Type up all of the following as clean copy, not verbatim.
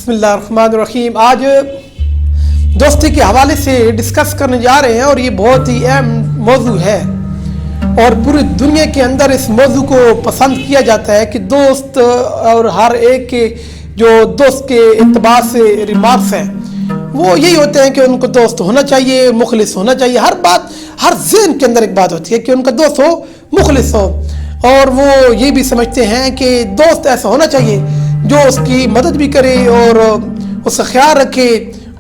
बिस्मिल्लाहिर्रहमानिर्रहीम। आज दोस्ती के हवाले से डिस्कस करने जा रहे हैं और ये बहुत ही अहम मौजू है और पूरी दुनिया के अंदर इस मौजू को पसंद किया जाता है कि दोस्त और हर एक के जो दोस्त के एतबार से रिमार्क्स हैं वो यही होते हैं कि उनको दोस्त होना चाहिए, मुखलिस होना चाहिए। हर बात, हर ज़हन के अंदर एक बात होती है कि उनका दोस्त हो, मुखलिस हो। और वो ये भी समझते हैं कि दोस्त ऐसा होना चाहिए जो उसकी मदद भी करे और उसका ख्याल रखे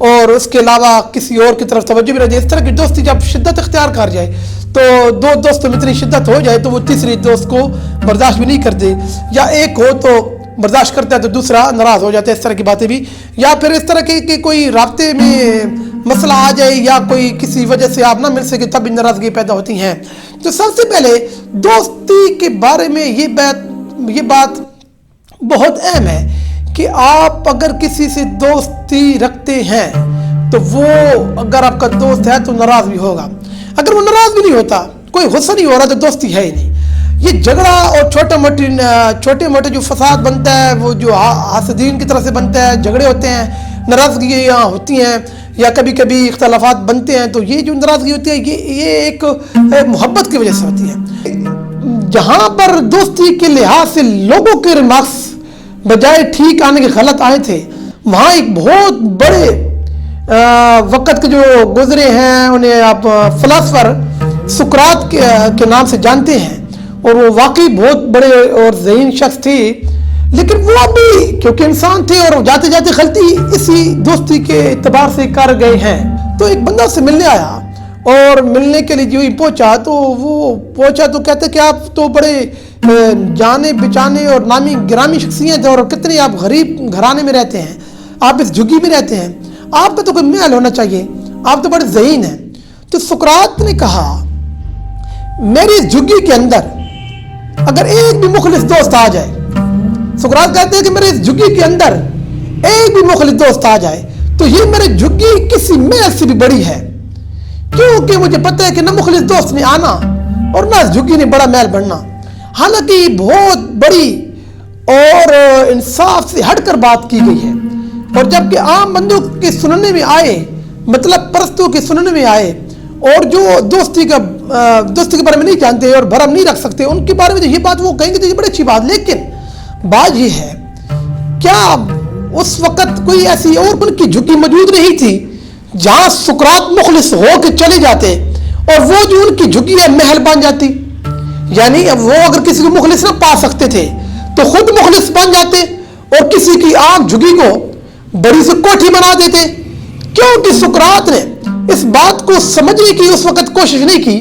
और उसके अलावा किसी और की तरफ तवज्जो भी रहे। इस तरह की दोस्ती जब शिद्दत इख्तियार कर जाए तो दो दोस्तों में इतनी शिद्दत हो जाए तो वो तीसरी दोस्त को बर्दाश्त भी नहीं करते, या एक हो तो बर्दाश्त करता है तो दूसरा नाराज़ हो जाता है। इस तरह की बातें भी, या फिर इस तरह के कोई राब्ते में मसला आ जाए या कोई किसी वजह से आप ना मिल सके तब भी नाराज़गी पैदा होती हैं। तो सबसे पहले दोस्ती के बारे में ये बात बहुत अहम है कि आप अगर किसी से दोस्ती रखते हैं तो वो अगर आपका दोस्त है तो नाराज़ भी होगा। अगर वो नाराज़ भी नहीं होता, कोई गुस्सा नहीं हो रहा, तो दोस्ती है ही नहीं। ये झगड़ा और छोटे मोटे जो फसाद बनता है वो जो हासदीन की तरफ से बनता है, झगड़े होते हैं, नाराज़गियाँ होती हैं या कभी कभी इख्तलाफात बनते हैं, तो ये जो नाराज़गी होती है ये एक मोहब्बत की वजह से होती है। जहाँ पर दोस्ती के लिहाज से लोगों के रिमार्क्स बजाय ठीक आने के गलत आए थे, वहाँ एक बहुत बड़े वक़्त के जो गुजरे हैं उन्हें आप फ़िलासफ़र सुकरात के नाम से जानते हैं और वो वाकई बहुत बड़े और ज़हीन शख्स थे, लेकिन वो भी क्योंकि इंसान थे और जाते जाते गलती इसी दोस्ती के एतबार से कर गए हैं। तो एक बंदा से मिलने आया और मिलने के लिए जो ही पहुंचा तो कहते कि आप तो बड़े जाने बिचाने और नामी गिरामी शख्सियत और कितने आप गरीब घराने में रहते हैं, आप इस झुग्गी में रहते हैं, आपका तो कोई महल होना चाहिए, आप तो बड़े ज़हीन हैं। तो सुकरात ने कहा, मेरी इस झुग्गी के अंदर अगर एक भी मुखलिस दोस्त आ जाए, सुकरात कहते हैं कि मेरे इस झुग्गी के अंदर एक भी मुखलिस दोस्त आ जाए तो ये मेरी झुग्गी किसी महल से भी बड़ी है, क्योंकि मुझे पता है कि न मुखलिस दोस्त ने आना और न इस झुग्गी ने बड़ा महल बनना। हालांकि बहुत बड़ी और इंसाफ से हटकर बात की गई है, और जबकि आम बंदों के सुनने में आए, मतलब परस्तों के सुनने में आए और जो दोस्ती के बारे में नहीं जानते और भरम नहीं रख सकते, उनके बारे में तो ये बात वो कहेंगे तो ये बड़ी अच्छी बात। लेकिन बात ये है, क्या उस वक़्त कोई ऐसी और उनकी झुग्गी मौजूद नहीं थी जहां सुकरात मुखलिस हो के चले जाते और वो जो उनकी झुग्गी है महल बन जाती? यानी वो अगर किसी को मुखलिस ना पा सकते थे तो खुद मुखलिस बन जाते और किसी की आंख झुग्गी को बड़ी सी कोठी बना देते, क्योंकि सुकरात ने इस बात को समझने की उस वक्त कोशिश नहीं की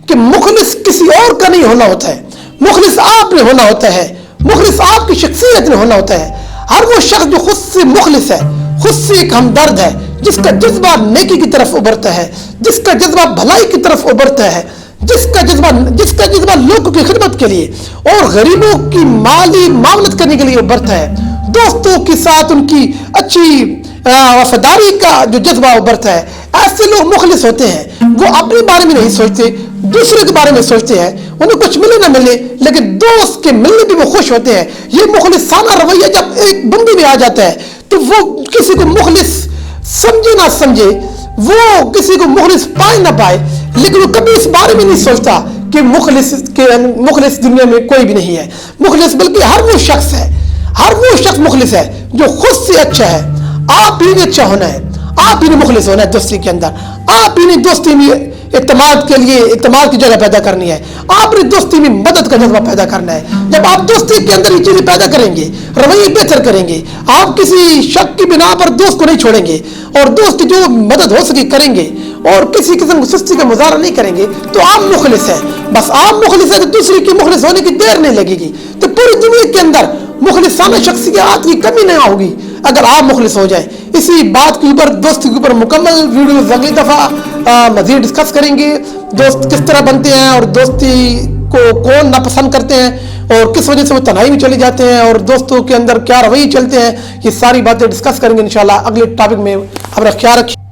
कि मुखलिस किसी और का नहीं होना होता है, मुखलिस आपने होना होता है, मुखलिस आपकी शख्सियत में होना होता है। हर वो शख्स जो खुद से मुखलिस है, खुद से एक हमदर्द है, जिसका जज्बा नेकी की तरफ उभरता है, जिसका जज्बा भलाई की तरफ उभरता है, जिसका जज्बा लोगों की खिदमत के लिए और गरीबों की माली मामलत करने के लिए उभरता है, दोस्तों के साथ उनकी अच्छी वफादारी का जो जज्बा उभरता है, ऐसे लोग मुखलिस होते हैं। वो अपने बारे में नहीं सोचते, दूसरे के बारे में सोचते हैं, उन्हें कुछ मिले ना मिले लेकिन दोस्त के मिलने भी वो खुश होते हैं। ये मुखलिसाना रवैया जब एक बंदे में आ जाता है तो वो किसी को मुखलिस समझे ना समझे, वो किसी को मुखलिस पाए ना पाए, लेकिन वो कभी इस बारे में नहीं सोचता कि मुखलिस दुनिया में कोई भी नहीं है। मुखलिस बल्कि हर वो शख्स मुखलिस है जो खुद से अच्छा है। आप ही ने अच्छा होना है, आप ही ने मुखलिस होना है दोस्ती के अंदर, आप ही ने दोस्ती में इत्तेमाद की जगह पैदा करनी है, आपने दोस्ती में मदद का जज्बा पैदा करना है। जब आप दोस्ती के अंदर ये चीजें पैदा करेंगे, रवैये बेहतर करेंगे, आप किसी शक की बिना पर दोस्त को नहीं छोड़ेंगे और दोस्त की जो मदद हो सके करेंगे और किसी किस्म की सुस्ती का मुजाहरा नहीं करेंगे, तो आप मुखलिस है। बस आप मुखलिस है तो दूसरे की मुखलिस होने की देर नहीं लगेगी, तो पूरी दुनिया के अंदर मुखलिसाना शख्सियत की कमी नहीं होगी अगर आप मुखलिस हो जाए। इसी बात के ऊपर, दोस्ती के ऊपर मुकम्मल वीडियो अगली दफ़ा मज़ीद डिस्कस करेंगे। दोस्त किस तरह बनते हैं और दोस्ती को कौन नापसंद करते हैं और किस वजह से वो तन्हाई में चले जाते हैं और दोस्तों के अंदर क्या रवैये चलते हैं, ये सारी बातें डिस्कस करेंगे इंशाल्लाह अगले टॉपिक में। अपना ख्याल रखिए।